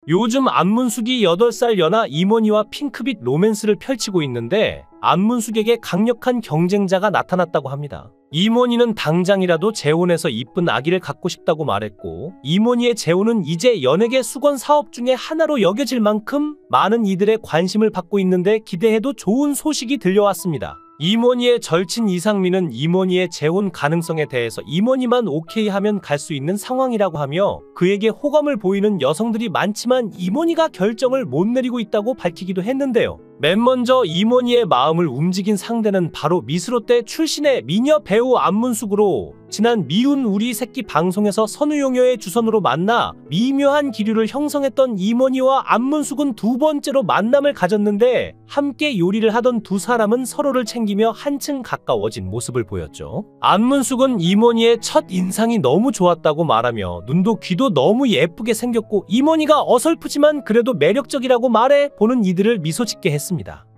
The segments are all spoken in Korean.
요즘 안문숙이 8살 연하 이모니와 핑크빛 로맨스를 펼치고 있는데 안문숙에게 강력한 경쟁자가 나타났다고 합니다. 이모니는 당장이라도 재혼해서 이쁜 아기를 갖고 싶다고 말했고, 이모니의 재혼은 이제 연예계 수건 사업 중에 하나로 여겨질 만큼 많은 이들의 관심을 받고 있는데 기대해도 좋은 소식이 들려왔습니다. 이모니의 절친 이상민은 이모니의 재혼 가능성에 대해서 이모니만 오케이 하면 갈 수 있는 상황이라고 하며, 그에게 호감을 보이는 여성들이 많지만 이모니가 결정을 못 내리고 있다고 밝히기도 했는데요. 맨 먼저 이모니의 마음을 움직인 상대는 바로 미스롯데 출신의 미녀 배우 안문숙으로, 지난 미운 우리 새끼 방송에서 선우용녀의 주선으로 만나 미묘한 기류를 형성했던 이모니와 안문숙은 두 번째로 만남을 가졌는데, 함께 요리를 하던 두 사람은 서로를 챙기며 한층 가까워진 모습을 보였죠. 안문숙은 이모니의 첫 인상이 너무 좋았다고 말하며 눈도 귀도 너무 예쁘게 생겼고 이모니가 어설프지만 그래도 매력적이라고 말해 보는 이들을 미소 짓게 했습니다.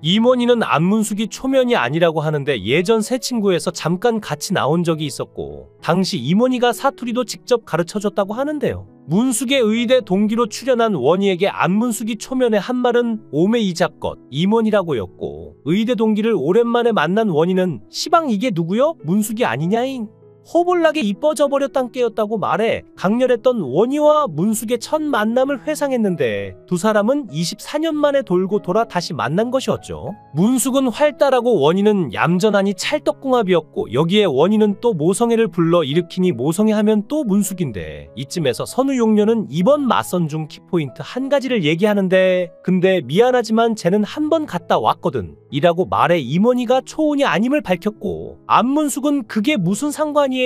이모니는 안문숙이 초면이 아니라고 하는데 예전 새 친구에서 잠깐 같이 나온 적이 있었고, 당시 이모니가 사투리도 직접 가르쳐줬다고 하는데요. 문숙의 의대 동기로 출연한 원희에게 안문숙이 초면에 한 말은 오메 이잡것 이모니라고였고, 의대 동기를 오랜만에 만난 원희는 시방 이게 누구요? 문숙이 아니냐잉? 허벌나게 이뻐져 버렸단 게였다고 말해 강렬했던 원희와 문숙의 첫 만남을 회상했는데, 두 사람은 24년 만에 돌고 돌아 다시 만난 것이었죠. 문숙은 활달하고 원희는 얌전하니 찰떡궁합이었고, 여기에 원희는 또 모성애를 불러 일으키니 모성애하면 또 문숙인데, 이쯤에서 선우용녀는 이번 맞선 중 키포인트 한 가지를 얘기하는데, 근데 미안하지만 쟤는 한 번 갔다 왔거든 이라고 말해 이모니가 초혼이 아님을 밝혔고, 안문숙은 그게 무슨 상관이에요?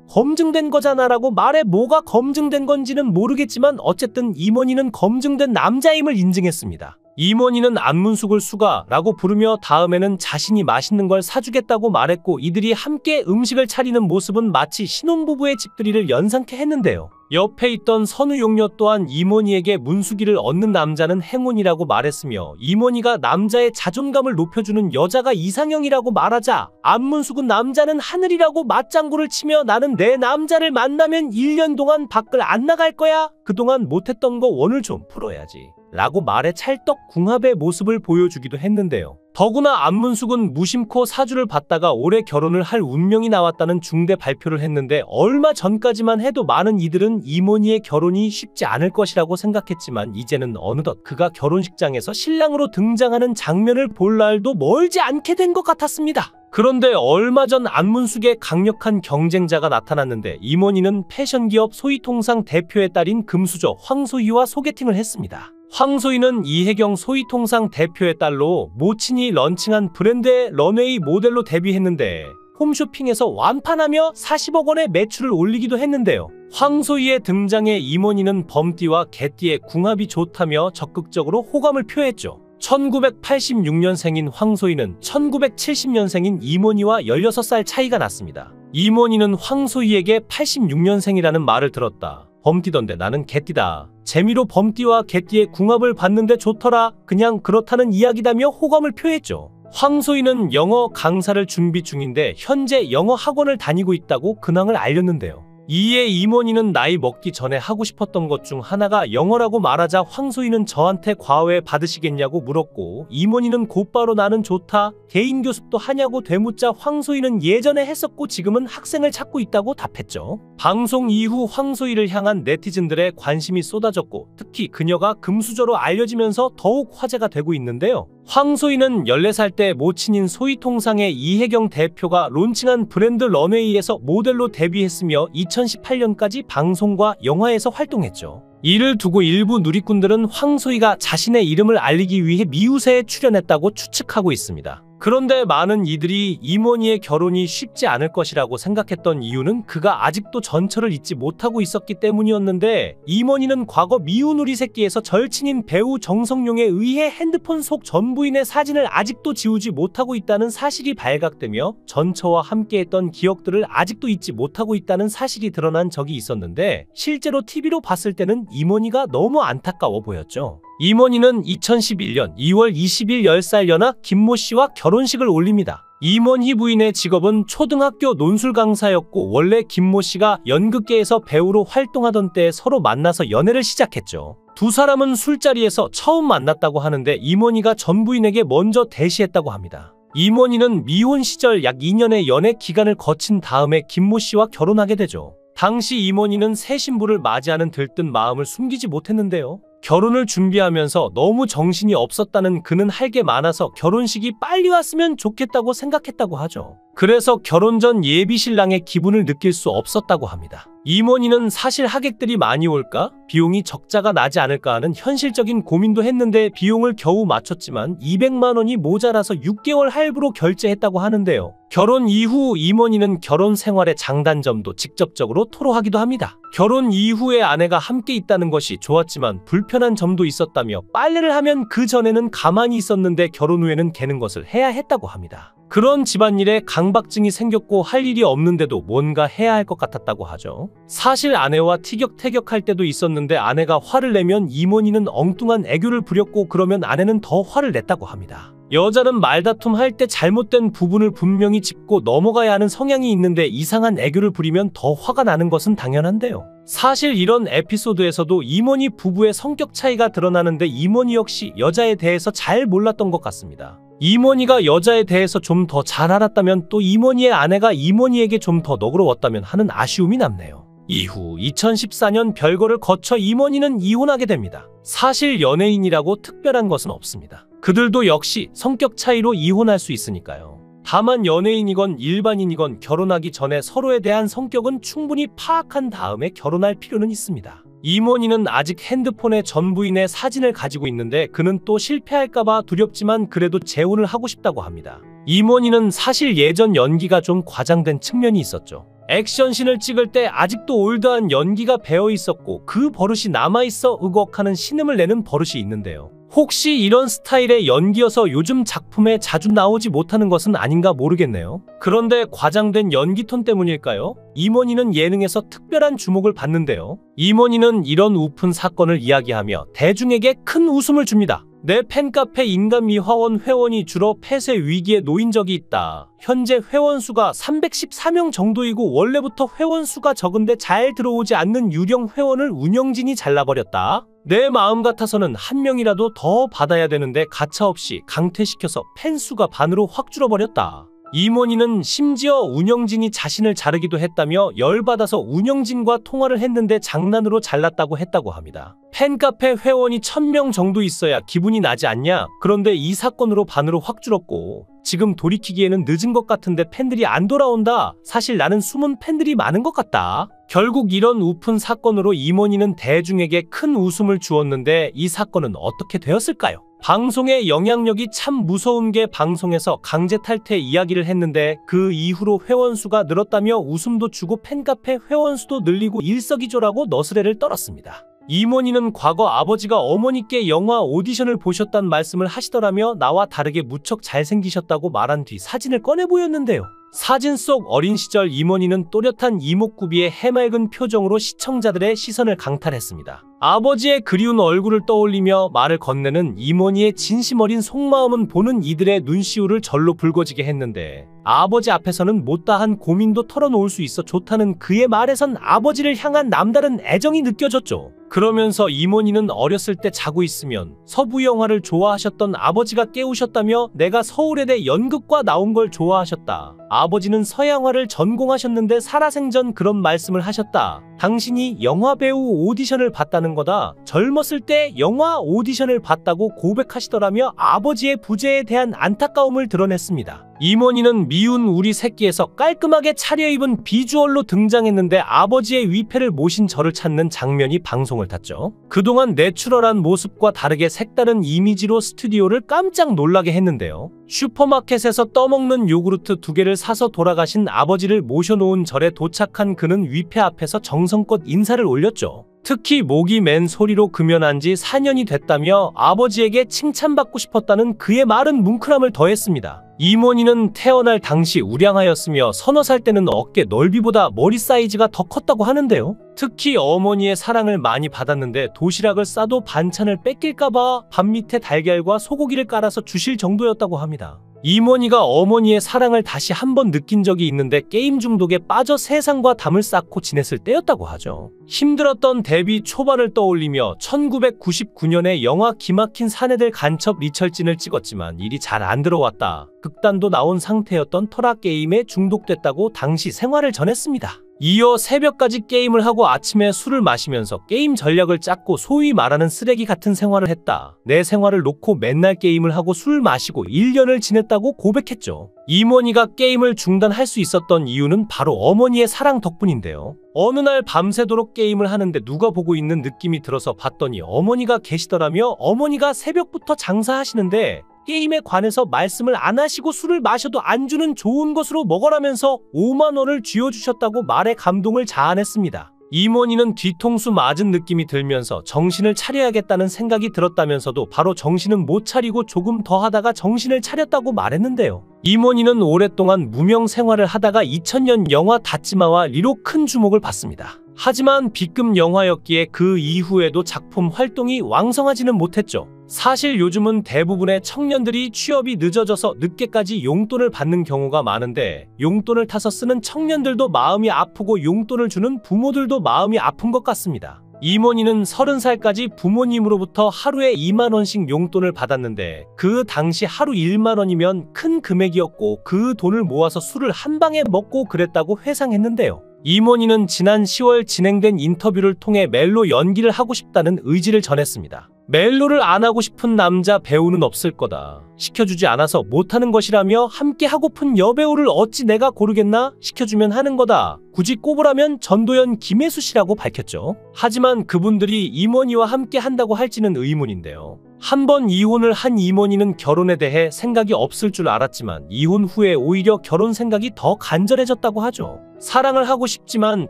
검증된 거잖아 라고 말해 뭐가 검증된 건지는 모르겠지만 어쨌든 이모니는 검증된 남자임을 인증했습니다. 이모니는 안문숙을 수가라고 부르며 다음에는 자신이 맛있는 걸 사주겠다고 말했고, 이들이 함께 음식을 차리는 모습은 마치 신혼부부의 집들이를 연상케 했는데요. 옆에 있던 선우용녀 또한 이모니에게 문숙이를 얻는 남자는 행운이라고 말했으며, 이모니가 남자의 자존감을 높여주는 여자가 이상형이라고 말하자 안문숙은 남자는 하늘이라고 맞장구를 치며 나는 내 남자를 만나면 1년 동안 밖을 안 나갈 거야. 그동안 못했던 거 오늘 좀 풀어야지 라고 말해 찰떡궁합의 모습을 보여주기도 했는데요. 더구나 안문숙은 무심코 사주를 받다가 올해 결혼을 할 운명이 나왔다는 중대 발표를 했는데, 얼마 전까지만 해도 많은 이들은 이모니의 결혼이 쉽지 않을 것이라고 생각했지만 이제는 어느덧 그가 결혼식장에서 신랑으로 등장하는 장면을 볼 날도 멀지 않게 된 것 같았습니다. 그런데 얼마 전 안문숙의 강력한 경쟁자가 나타났는데, 이모니는 패션기업 소희통상 대표의 딸인 금수저 황소희와 소개팅을 했습니다. 황소희는 이혜경 소희통상 대표의 딸로 모친이 런칭한 브랜드의 런웨이 모델로 데뷔했는데, 홈쇼핑에서 완판하며 40억 원의 매출을 올리기도 했는데요. 황소희의 등장에 이모니는 범띠와 개띠의 궁합이 좋다며 적극적으로 호감을 표했죠. 1986년생인 황소희는 1970년생인 이모니와 16살 차이가 났습니다. 이모니는 황소희에게 86년생이라는 말을 들었다. 범띠던데 나는 개띠다. 재미로 범띠와 개띠의 궁합을 봤는데 좋더라. 그냥 그렇다는 이야기다며 호감을 표했죠. 황소희는 영어 강사를 준비 중인데 현재 영어 학원을 다니고 있다고 근황을 알렸는데요. 이에 이모니는 나이 먹기 전에 하고 싶었던 것 중 하나가 영어라고 말하자 황소희는 저한테 과외 받으시겠냐고 물었고, 이모니는 곧바로 나는 좋다. 개인 교습도 하냐고 되묻자 황소희는 예전에 했었고 지금은 학생을 찾고 있다고 답했죠. 방송 이후 황소희를 향한 네티즌들의 관심이 쏟아졌고, 특히 그녀가 금수저로 알려지면서 더욱 화제가 되고 있는데요. 황소희는 14살 때 모친인 소희통상의 이혜경 대표가 론칭한 브랜드 런웨이에서 모델로 데뷔했으며 2018년까지 방송과 영화에서 활동했죠. 이를 두고 일부 누리꾼들은 황소희가 자신의 이름을 알리기 위해 미우새에 출연했다고 추측하고 있습니다. 그런데 많은 이들이 이모니의 결혼이 쉽지 않을 것이라고 생각했던 이유는 그가 아직도 전철을 잊지 못하고 있었기 때문이었는데, 이모니는 과거 미운 우리 새끼에서 절친인 배우 정성용에 의해 핸드폰 속 전 부인의 사진을 아직도 지우지 못하고 있다는 사실이 발각되며, 전처와 함께했던 기억들을 아직도 잊지 못하고 있다는 사실이 드러난 적이 있었는데, 실제로 TV로 봤을 때는 이모니가 너무 안타까워 보였죠. 이모니는 2011년 2월 20일 10살 연하 김모 씨와 결혼식을 올립니다. 임원희 부인의 직업은 초등학교 논술 강사였고 원래 김모 씨가 연극계에서 배우로 활동하던 때에 서로 만나서 연애를 시작했죠. 두 사람은 술자리에서 처음 만났다고 하는데 임원희가 전 부인에게 먼저 대시했다고 합니다. 임원희는 미혼 시절 약 2년의 연애 기간을 거친 다음에 김모 씨와 결혼하게 되죠. 당시 임원희는 새 신부를 맞이하는 들뜬 마음을 숨기지 못했는데요. 결혼을 준비하면서 너무 정신이 없었다는 그는 할 게 많아서 결혼식이 빨리 왔으면 좋겠다고 생각했다고 하죠. 그래서 결혼 전 예비 신랑의 기분을 느낄 수 없었다고 합니다. 임원희는 사실 하객들이 많이 올까? 비용이 적자가 나지 않을까 하는 현실적인 고민도 했는데 비용을 겨우 맞췄지만 200만 원이 모자라서 6개월 할부로 결제했다고 하는데요. 결혼 이후 임원희는 결혼 생활의 장단점도 직접적으로 토로하기도 합니다. 결혼 이후에 아내가 함께 있다는 것이 좋았지만 불편한 점도 있었다며 빨래를 하면 그 전에는 가만히 있었는데 결혼 후에는 개는 것을 해야 했다고 합니다. 그런 집안일에 강박증이 생겼고 할 일이 없는데도 뭔가 해야 할 것 같았다고 하죠. 사실 아내와 티격태격할 때도 있었는데 아내가 화를 내면 임원희는 엉뚱한 애교를 부렸고 그러면 아내는 더 화를 냈다고 합니다. 여자는 말다툼 할 때 잘못된 부분을 분명히 짚고 넘어가야 하는 성향이 있는데 이상한 애교를 부리면 더 화가 나는 것은 당연한데요. 사실 이런 에피소드에서도 임원희 부부의 성격 차이가 드러나는데 임원희 역시 여자에 대해서 잘 몰랐던 것 같습니다. 임원희가 여자에 대해서 좀 더 잘 알았다면 또 임원희의 아내가 임원희에게 좀 더 너그러웠다면 하는 아쉬움이 남네요. 이후 2014년 별거를 거쳐 임원희는 이혼하게 됩니다. 사실 연예인이라고 특별한 것은 없습니다. 그들도 역시 성격 차이로 이혼할 수 있으니까요. 다만 연예인이건 일반인이건 결혼하기 전에 서로에 대한 성격은 충분히 파악한 다음에 결혼할 필요는 있습니다. 임원희는 아직 핸드폰에 전 부인의 사진을 가지고 있는데 그는 또 실패할까봐 두렵지만 그래도 재혼을 하고 싶다고 합니다. 임원희는 사실 예전 연기가 좀 과장된 측면이 있었죠. 액션씬을 찍을 때 아직도 올드한 연기가 배어 있었고 그 버릇이 남아있어 으걱하는 신음을 내는 버릇이 있는데요. 혹시 이런 스타일의 연기여서 요즘 작품에 자주 나오지 못하는 것은 아닌가 모르겠네요. 그런데 과장된 연기 톤 때문일까요? 임원희는 예능에서 특별한 주목을 받는데요. 임원희는 이런 우픈 사건을 이야기하며 대중에게 큰 웃음을 줍니다. 내 팬카페 인간미화원 회원이 줄어 폐쇄 위기에 놓인 적이 있다. 현재 회원 수가 314명 정도이고 원래부터 회원 수가 적은데 잘 들어오지 않는 유령 회원을 운영진이 잘라버렸다. 내 마음 같아서는 한 명이라도 더 받아야 되는데 가차없이 강퇴시켜서 팬 수가 반으로 확 줄어버렸다. 임원희는 심지어 운영진이 자신을 자르기도 했다며 열받아서 운영진과 통화를 했는데 장난으로 잘랐다고 했다고 합니다. 팬카페 회원이 1000명 정도 있어야 기분이 나지 않냐? 그런데 이 사건으로 반으로 확 줄었고 지금 돌이키기에는 늦은 것 같은데 팬들이 안 돌아온다. 사실 나는 숨은 팬들이 많은 것 같다. 결국 이런 우픈 사건으로 임원희는 대중에게 큰 웃음을 주었는데 이 사건은 어떻게 되었을까요? 방송의 영향력이 참 무서운 게 방송에서 강제 탈퇴 이야기를 했는데 그 이후로 회원 수가 늘었다며 웃음도 주고 팬카페 회원 수도 늘리고 일석이조라고 너스레를 떨었습니다. 임원희는 과거 아버지가 어머니께 영화 오디션을 보셨단 말씀을 하시더라며 나와 다르게 무척 잘생기셨다고 말한 뒤 사진을 꺼내 보였는데요. 사진 속 어린 시절 임원희는 또렷한 이목구비의 해맑은 표정으로 시청자들의 시선을 강탈했습니다. 아버지의 그리운 얼굴을 떠올리며 말을 건네는 임원희의 진심 어린 속마음은 보는 이들의 눈시울을 절로 붉어지게 했는데 아버지 앞에서는 못다한 고민도 털어놓을 수 있어 좋다는 그의 말에선 아버지를 향한 남다른 애정이 느껴졌죠. 그러면서 임원희는 어렸을 때 자고 있으면 서부 영화를 좋아하셨던 아버지가 깨우셨다며 내가 서울예대 연극과 나온 걸 좋아하셨다. 아버지는 서양화를 전공하셨는데 살아생전 그런 말씀을 하셨다. 당신이 영화배우 오디션을 봤다는 거다. 젊었을 때 영화 오디션을 봤다고 고백하시더라며 아버지의 부재에 대한 안타까움을 드러냈습니다. 임원희는 미운 우리 새끼에서 깔끔하게 차려입은 비주얼로 등장했는데 아버지의 위패를 모신 저를 찾는 장면이 방송을 탔죠. 그동안 내추럴한 모습과 다르게 색다른 이미지로 스튜디오를 깜짝 놀라게 했는데요. 슈퍼마켓에서 떠먹는 요구르트 2개를 사서 돌아가신 아버지를 모셔놓은 절에 도착한 그는 위패 앞에서 정성껏 인사를 올렸죠. 특히 목이 맨 소리로 금연한 지 4년이 됐다며 아버지에게 칭찬받고 싶었다는 그의 말은 뭉클함을 더했습니다. 임원희는 태어날 당시 우량하였으며 30살 때는 어깨 넓이보다 머리 사이즈가 더 컸다고 하는데요. 특히 어머니의 사랑을 많이 받았는데 도시락을 싸도 반찬을 뺏길까봐 밥 밑에 달걀과 소고기를 깔아서 주실 정도였다고 합니다. 이모니가 어머니의 사랑을 다시 한번 느낀 적이 있는데 게임 중독에 빠져 세상과 담을 쌓고 지냈을 때였다고 하죠. 힘들었던 데뷔 초반을 떠올리며 1999년에 영화 기막힌 사내들 간첩 리철진을 찍었지만 일이 잘 안 들어왔다. 극단도 나온 상태였던 터라 게임에 중독됐다고 당시 생활을 전했습니다. 이어 새벽까지 게임을 하고 아침에 술을 마시면서 게임 전략을 짰고 소위 말하는 쓰레기 같은 생활을 했다. 내 생활을 놓고 맨날 게임을 하고 술 마시고 1년을 지냈다고 고백했죠. 이모니가 게임을 중단할 수 있었던 이유는 바로 어머니의 사랑 덕분인데요. 어느 날 밤새도록 게임을 하는데 누가 보고 있는 느낌이 들어서 봤더니 어머니가 계시더라며. 어머니가 새벽부터 장사하시는데 게임에 관해서 말씀을 안 하시고 술을 마셔도 안주는 좋은 것으로 먹으라면서 5만 원을 쥐어주셨다고 말에 감동을 자아냈습니다. 이모니는 뒤통수 맞은 느낌이 들면서 정신을 차려야겠다는 생각이 들었다면서도 바로 정신은 못 차리고 조금 더 하다가 정신을 차렸다고 말했는데요. 이모니는 오랫동안 무명 생활을 하다가 2000년 영화 닫지마와 리로 큰 주목을 받습니다. 하지만 B급 영화였기에 그 이후에도 작품 활동이 왕성하지는 못했죠. 사실 요즘은 대부분의 청년들이 취업이 늦어져서 늦게까지 용돈을 받는 경우가 많은데 용돈을 타서 쓰는 청년들도 마음이 아프고 용돈을 주는 부모들도 마음이 아픈 것 같습니다. 이모니는 30살까지 부모님으로부터 하루에 2만 원씩 용돈을 받았는데 그 당시 하루 1만 원이면 큰 금액이었고 그 돈을 모아서 술을 한 방에 먹고 그랬다고 회상했는데요. 이모니는 지난 10월 진행된 인터뷰를 통해 멜로 연기를 하고 싶다는 의지를 전했습니다. 멜로를 안 하고 싶은 남자 배우는 없을 거다. 시켜주지 않아서 못하는 것이라며 함께 하고픈 여배우를 어찌 내가 고르겠나? 시켜주면 하는 거다. 굳이 꼽으라면 전도연, 김혜수 씨라고 밝혔죠. 하지만 그분들이 이모니와 함께 한다고 할지는 의문인데요. 한 번 이혼을 한 이모니는 결혼에 대해 생각이 없을 줄 알았지만 이혼 후에 오히려 결혼 생각이 더 간절해졌다고 하죠. 사랑을 하고 싶지만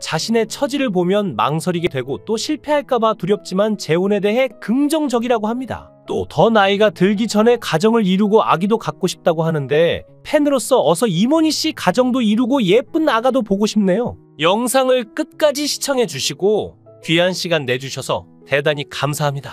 자신의 처지를 보면 망설이게 되고 또 실패할까봐 두렵지만 재혼에 대해 긍정적이라고 합니다. 또 더 나이가 들기 전에 가정을 이루고 아기도 갖고 싶다고 하는데 팬으로서 어서 이모니 씨 가정도 이루고 예쁜 아가도 보고 싶네요. 영상을 끝까지 시청해 주시고 귀한 시간 내주셔서 대단히 감사합니다.